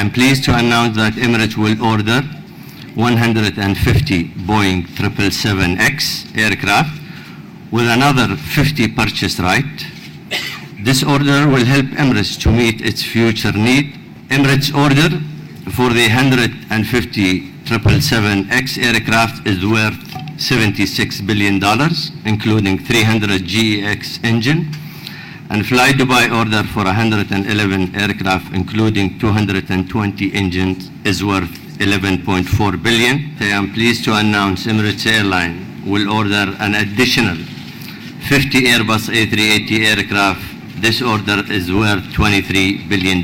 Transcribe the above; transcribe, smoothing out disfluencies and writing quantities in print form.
am pleased to announce that Emirates will order 150 Boeing 777X aircraft with another 50 purchase right. This order will help Emirates to meet its future need. Emirates' order for the 150 777X aircraft is worth $76 billion, including 300 GEX engine, and Fly Dubai order for 111 aircraft, including 220 engines, is worth $11.4 billion. I am pleased to announce Emirates Airline will order an additional 50 Airbus A380 aircraft. This order is worth $23 billion.